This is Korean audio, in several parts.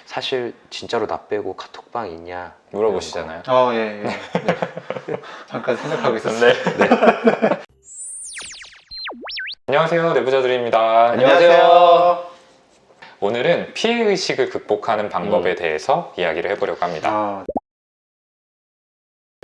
사실 진짜로 나 빼고 카톡방 있냐 물어보시잖아요. 예. 네. 잠깐 생각하고 있었어요. 네. 안녕하세요, 내부자들입니다. 안녕하세요. 오늘은 피해의식을 극복하는 방법에 대해서 이야기를 해보려고 합니다.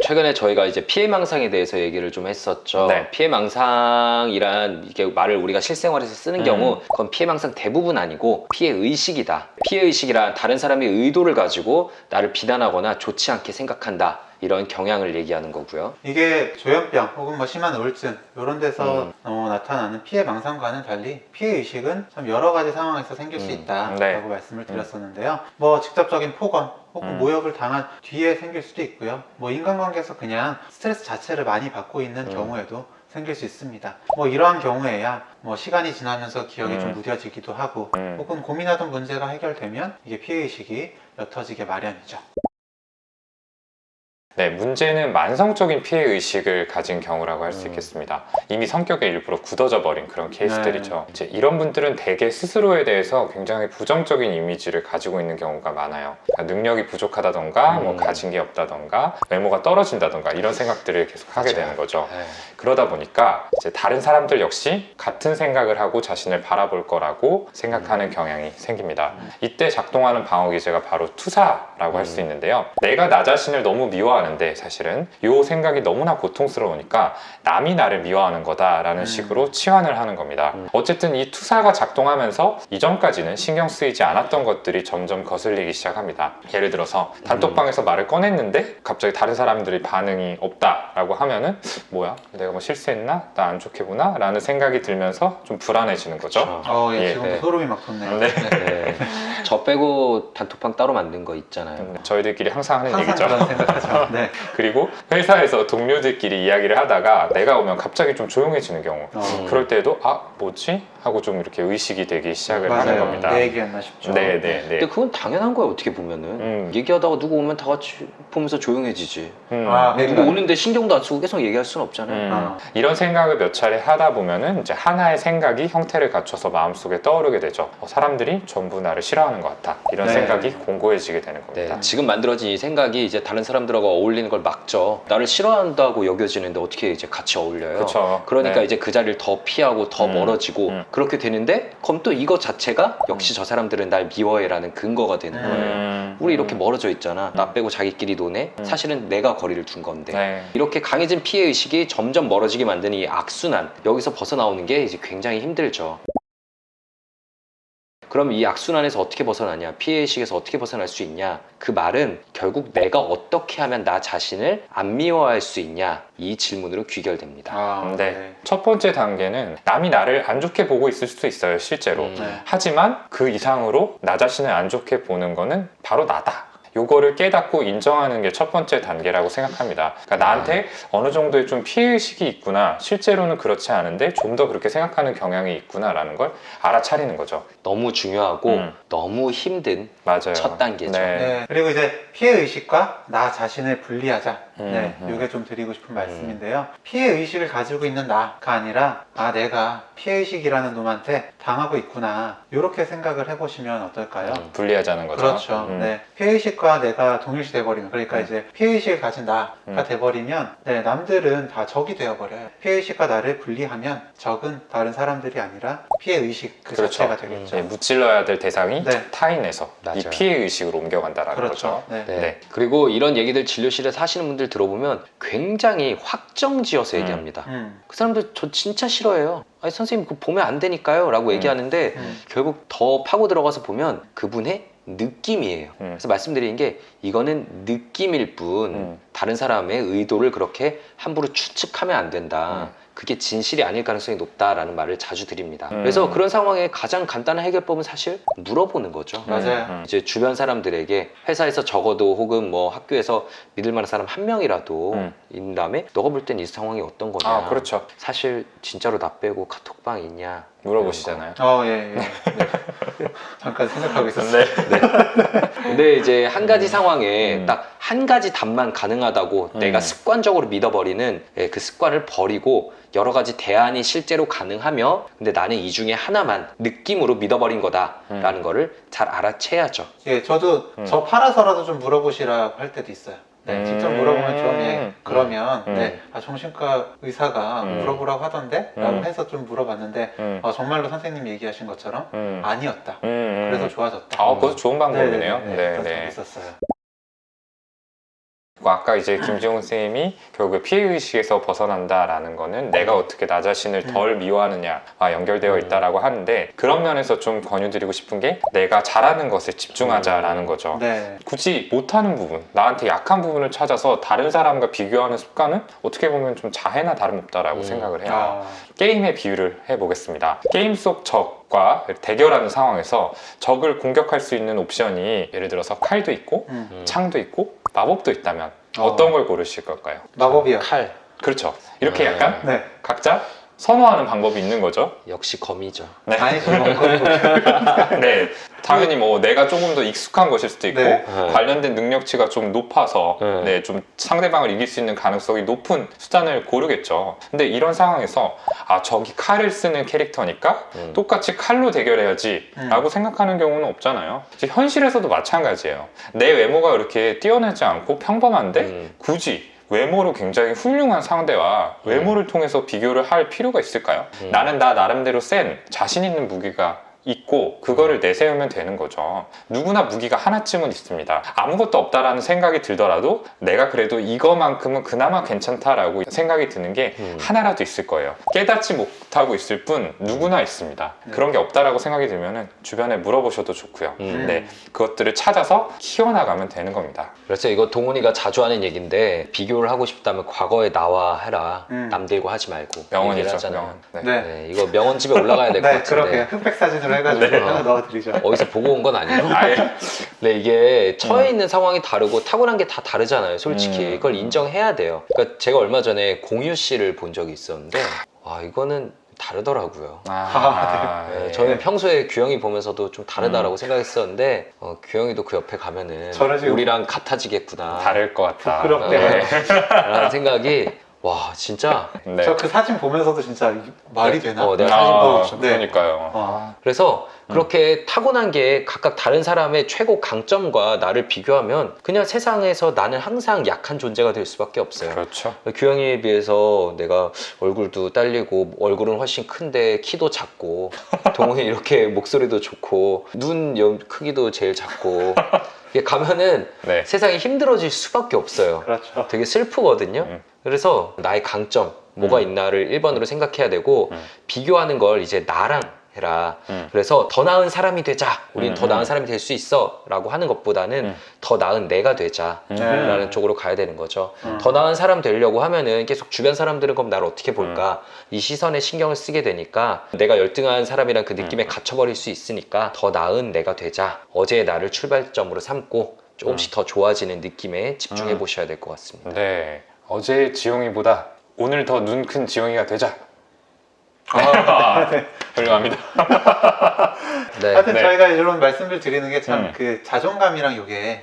최근에 저희가 이제 피해망상에 대해서 얘기를 좀 했었죠. 네. 피해망상이란 이게 말을 우리가 실생활에서 쓰는 경우 그건 피해망상 대부분 아니고 피해의식이다. 피해의식이란 다른 사람의 의도를 가지고 나를 비난하거나 좋지 않게 생각한다. 이런 경향을 얘기하는 거고요. 이게 조현병 혹은 뭐 심한 우울증 이런 데서 나타나는 피해 망상과는 달리 피해 의식은 참 여러 가지 상황에서 생길 수 있다라고 네. 말씀을 드렸었는데요. 뭐 직접적인 폭언 혹은 모욕을 당한 뒤에 생길 수도 있고요. 뭐 인간관계에서 그냥 스트레스 자체를 많이 받고 있는 경우에도 생길 수 있습니다. 뭐 이러한 경우에야 뭐 시간이 지나면서 기억이 좀 무뎌지기도 하고 혹은 고민하던 문제가 해결되면 이게 피해의식이 옅어지게 마련이죠. 네, 문제는 만성적인 피해의식을 가진 경우라고 할 수 있겠습니다. 이미 성격에 일부러 굳어져 버린 그런 케이스들이죠. 이제 이런 분들은 대개 스스로에 대해서 굉장히 부정적인 이미지를 가지고 있는 경우가 많아요. 그러니까 능력이 부족하다던가 뭐 가진 게 없다던가 외모가 떨어진다던가 이런 생각들을 계속 하게 되는 거죠. 그러다 보니까 이제 다른 사람들 역시 같은 생각을 하고 자신을 바라볼 거라고 생각하는 경향이 생깁니다. 이때 작동하는 방어 기제가 바로 투사라고 할 수 있는데요. 내가 나 자신을 너무 미워하는데 사실은 이 생각이 너무나 고통스러우니까 남이 나를 미워하는 거다라는 식으로 치환을 하는 겁니다. 어쨌든 이 투사가 작동하면서 이전까지는 신경 쓰이지 않았던 것들이 점점 거슬리기 시작합니다. 예를 들어서 단톡방에서 말을 꺼냈는데 갑자기 다른 사람들이 반응이 없다라고 하면은 뭐야? 내가 뭐 실수했나? 나 안 좋게 보나? 라는 생각이 들면서 좀 불안해지는 거죠. 지금 소름이 막 돋네요. 네. 저 빼고 단톡방 따로 만든 거 있잖아요. 저희들끼리 항상 하는 항상 얘기죠. 그런 생각하죠. 네. 그리고 회사에서 동료들끼리 이야기를 하다가 내가 오면 갑자기 좀 조용해지는 경우 그럴 때도 뭐지? 하고 좀 이렇게 의식이 되기 시작을 하는 맞아요. 겁니다. 내 얘기였나 싶죠. 네네네. 근데 그건 당연한 거야 어떻게 보면은. 얘기하다가 누구 오면 다 같이 보면서 조용해지지. 누구 오는데 신경도 안 쓰고 계속 얘기할 수는 없잖아요. 이런 생각을 몇 차례 하다 보면은 이제 하나의 생각이 형태를 갖춰서 마음속에 떠오르게 되죠. 사람들이 전부 나를 싫어하는 것 같아. 이런 생각이 공고해지게 되는 겁니다. 네, 지금 만들어진 이 생각이 이제 다른 사람들하고 어울리는 걸 막죠. 나를 싫어한다고 여겨지는데 어떻게 이제 같이 어울려요? 그쵸. 그러니까 네. 이제 그 자리를 더 피하고 더 멀어지고 그렇게 되는데 그럼 또 이거 자체가 역시 저 사람들은 날 미워해라는 근거가 되는 거예요. 우리 이렇게 멀어져 있잖아. 나 빼고 자기끼리 노네. 사실은 내가 거리를 둔 건데. 네. 이렇게 강해진 피해의식이 점점 멀어지게 만드는 이 악순환, 여기서 벗어나오는 게 이제 굉장히 힘들죠. 그럼 이 악순환에서 어떻게 벗어나냐, 피해의식에서 어떻게 벗어날 수 있냐, 그 말은 결국 내가 어떻게 하면 나 자신을 안 미워할 수 있냐, 이 질문으로 귀결됩니다. 네. 첫 번째 단계는 남이 나를 안 좋게 보고 있을 수도 있어요, 실제로. 하지만 그 이상으로 나 자신을 안 좋게 보는 거는 바로 나다. 요거를 깨닫고 인정하는 게 첫 번째 단계라고 생각합니다. 그러니까 나한테 어느 정도의 좀 피해의식이 있구나, 실제로는 그렇지 않은데 좀 더 그렇게 생각하는 경향이 있구나 라는 걸 알아차리는 거죠. 너무 중요하고 너무 힘든 맞아요. 첫 단계죠. 네. 그리고 이제 피해의식과 나 자신을 분리하자. 이게 좀 드리고 싶은 말씀인데요. 피해의식을 가지고 있는 나가 아니라 내가 피해의식이라는 놈한테 당하고 있구나, 이렇게 생각을 해보시면 어떨까요? 분리하자는 거죠. 그렇죠. 네. 피해의식과 내가 동일시 돼버리면, 그러니까 이제 피해의식을 가진 나가 돼버리면 남들은 다 적이 되어버려요. 피해의식과 나를 분리하면 적은 다른 사람들이 아니라 피해의식 그 그렇죠. 자체가 되겠죠. 무찔러야 될 대상이 네. 타인에서 이 맞아요. 피해의식으로 옮겨간다라는 그렇죠. 거죠. 네. 네. 그리고 이런 얘기들 진료실에서 하시는 분들 들어보면 굉장히 확정지어서 얘기합니다. 그 사람들 저 진짜 싫어해요. 아니 선생님 그거 보면 안 되니까요 라고 얘기하는데 결국 더 파고 들어가서 보면 그분의 느낌이에요. 그래서 말씀드리는 게 이거는 느낌일 뿐 다른 사람의 의도를 그렇게 함부로 추측하면 안 된다. 그게 진실이 아닐 가능성이 높다라는 말을 자주 드립니다. 그래서 그런 상황에 가장 간단한 해결법은 사실 물어보는 거죠. 맞아요. 이제 주변 사람들에게 회사에서 적어도 혹은 뭐 학교에서 믿을 만한 사람 한 명이라도 있는 다음에 너가 볼 땐 이 상황이 어떤 거냐. 그렇죠. 사실 진짜로 나 빼고 카톡방 있냐 물어보시잖아요. 예. 네. 잠깐 생각하고 있었어요. 근데 이제 한 가지 상황에 딱 한 가지 답만 가능하다고 음. 내가 습관적으로 믿어버리는 그 습관을 버리고 여러 가지 대안이 실제로 가능하며 근데 나는 이 중에 하나만 느낌으로 믿어버린 거다라는 거를 잘 알아채야죠. 예, 저도 저 팔아서라도 좀 물어보시라고 할 때도 있어요. 네, 직접 물어보면 좀 그러면 네, 정신과 의사가 물어보라고 하던데 라고 해서 좀 물어봤는데 정말로 선생님이 얘기하신 것처럼 아니었다. 그래서 좋아졌다. 그것도 좋은 방법이네요. 그런 적이 있었어요. 아까 이제 김지용 선생님이 결국 피해의식에서 벗어난다라는 거는 내가 어떻게 나 자신을 덜 미워하느냐와 연결되어 있다라고 하는데 그런 면에서 좀 권유드리고 싶은 게 내가 잘하는 것에 집중하자라는 거죠. 네. 굳이 못하는 부분, 나한테 약한 부분을 찾아서 다른 사람과 비교하는 습관은 어떻게 보면 좀 자해나 다름없다라고 생각을 해요. 게임의 비유를 해보겠습니다. 게임 속 적과 대결하는 상황에서 적을 공격할 수 있는 옵션이 예를 들어서 칼도 있고 창도 있고 마법도 있다면 어떤 걸 고르실 걸까요? 마법이요. 칼. 그렇죠. 이렇게 약간 네. 각자 선호하는 방법이 있는 거죠. 역시 검이죠. 네. 아니죠. 네. 당연히 뭐 내가 조금 더 익숙한 것일 수도 있고 네. 관련된 능력치가 좀 높아서 네, 좀 상대방을 이길 수 있는 가능성이 높은 수단을 고르겠죠. 근데 이런 상황에서 저기 칼을 쓰는 캐릭터니까 똑같이 칼로 대결해야지 라고 생각하는 경우는 없잖아요. 이제 현실에서도 마찬가지예요. 내 외모가 그렇게 뛰어나지 않고 평범한데 굳이 외모로 굉장히 훌륭한 상대와 외모를 통해서 비교를 할 필요가 있을까요? 나는 나 나름대로 센 자신 있는 무기가 있고 그거를 내세우면 되는 거죠. 누구나 무기가 하나쯤은 있습니다. 아무것도 없다라는 생각이 들더라도 내가 그래도 이거만큼은 그나마 괜찮다라고 생각이 드는 게 하나라도 있을 거예요. 깨닫지 못하고 있을 뿐 누구나 있습니다. 그런 게 없다라고 생각이 들면 주변에 물어보셔도 좋고요. 네, 그것들을 찾아서 키워나가면 되는 겁니다. 그래서 이거 동훈이가 자주 하는 얘기인데 비교를 하고 싶다면 과거에 나와 해라. 남들과 하지 말고. 얘기를 명언이죠. 하잖아요. 명언. 네. 네, 이거 명언집에 올라가야 될 것 네, 같은데. 그러게요. 흑백 사진으로 해가지고 하나 넣어드리죠. 어디서 보고 온 건 아니고. 아예. 네, 이게 처해 있는 상황이 다르고 타고난 게 다 다르잖아요. 솔직히 그걸 인정해야 돼요. 그러니까 제가 얼마 전에 공유 씨를 본 적이 있었는데 와 이거는 다르더라고요. 네, 저는 평소에 규영이 보면서도 좀 다르다라고 생각했었는데 규영이도 그 옆에 가면은 저는 지금 우리랑 같아지겠구나 다를 것 같다. 부끄럽게. 네. 라는 생각이 와 진짜 네. 저 그 사진 보면서도 진짜 이게 말이 되나? 내가 사진 보고 네. 그러니까요. 그래서 그렇게 타고난 게 각각 다른 사람의 최고 강점과 나를 비교하면 그냥 세상에서 나는 항상 약한 존재가 될 수밖에 없어요. 그렇죠. 규영이에 비해서 내가 얼굴도 딸리고 얼굴은 훨씬 큰데 키도 작고 동훈이 이렇게 목소리도 좋고 눈 크기도 제일 작고 이게 가면은 네. 세상이 힘들어질 수밖에 없어요. 그렇죠. 되게 슬프거든요. 그래서 나의 강점 뭐가 있나를 1번으로 생각해야 되고 비교하는 걸 이제 나랑 해라. 그래서 더 나은 사람이 되자. 우린 더 나은 사람이 될 수 있어 라고 하는 것보다는 더 나은 내가 되자 라는 쪽으로 가야 되는 거죠. 더 나은 사람 되려고 하면은 계속 주변 사람들은 그럼 나를 어떻게 볼까 이 시선에 신경을 쓰게 되니까 내가 열등한 사람이란 그 느낌에 갇혀버릴 수 있으니까 더 나은 내가 되자. 어제의 나를 출발점으로 삼고 조금씩 더 좋아지는 느낌에 집중해 보셔야 될 것 같습니다. 네. 어제 지용이보다 오늘 더 눈 큰 지용이가 되자. 훌륭합니다. 네. 하여튼 네. 저희가 이런 말씀을 드리는 게 참 그 자존감이랑 이게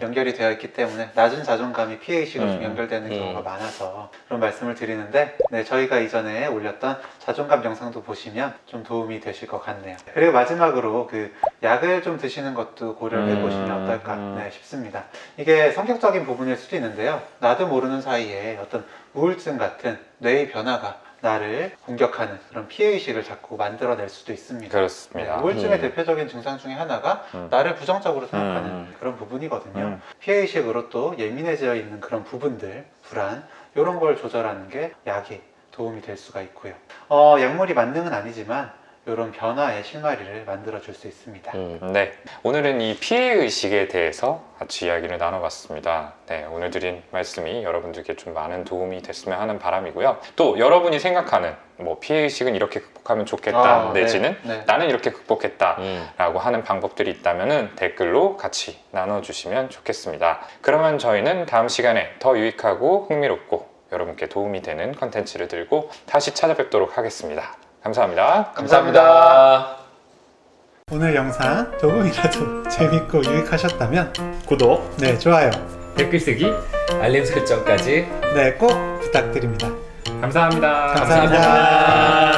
연결이 되어 있기 때문에 낮은 자존감이 피해의식으로 좀 연결되는 경우가 많아서 그런 말씀을 드리는데 네, 저희가 이전에 올렸던 자존감 영상도 보시면 좀 도움이 되실 것 같네요. 그리고 마지막으로 그 약을 좀 드시는 것도 고려를 해보시면 어떨까 네, 싶습니다. 이게 성격적인 부분일 수도 있는데요. 나도 모르는 사이에 어떤 우울증 같은 뇌의 변화가 나를 공격하는 그런 피해의식을 자꾸 만들어낼 수도 있습니다. 그렇습니다. 네, 우울증의 대표적인 증상 중에 하나가 나를 부정적으로 생각하는 그런 부분이거든요. 피해의식으로 또 예민해져 있는 그런 부분들, 불안, 이런 걸 조절하는 게 약이 도움이 될 수가 있고요. 약물이 만능은 아니지만 이런 변화의 실마리를 만들어 줄 수 있습니다. 네, 오늘은 이 피해의식에 대해서 같이 이야기를 나눠봤습니다. 네, 오늘 드린 말씀이 여러분들께 좀 많은 도움이 됐으면 하는 바람이고요. 또 여러분이 생각하는 뭐 피해의식은 이렇게 극복하면 좋겠다 내지는 네. 나는 이렇게 극복했다 라고 하는 방법들이 있다면 댓글로 같이 나눠주시면 좋겠습니다. 그러면 저희는 다음 시간에 더 유익하고 흥미롭고 여러분께 도움이 되는 컨텐츠를 들고 다시 찾아뵙도록 하겠습니다. 감사합니다. 감사합니다. 오늘 영상 조금이라도 재밌고 유익하셨다면 구독, 네, 좋아요. 댓글 쓰기 알림 설정까지 네, 꼭 부탁드립니다. 감사합니다. 감사합니다.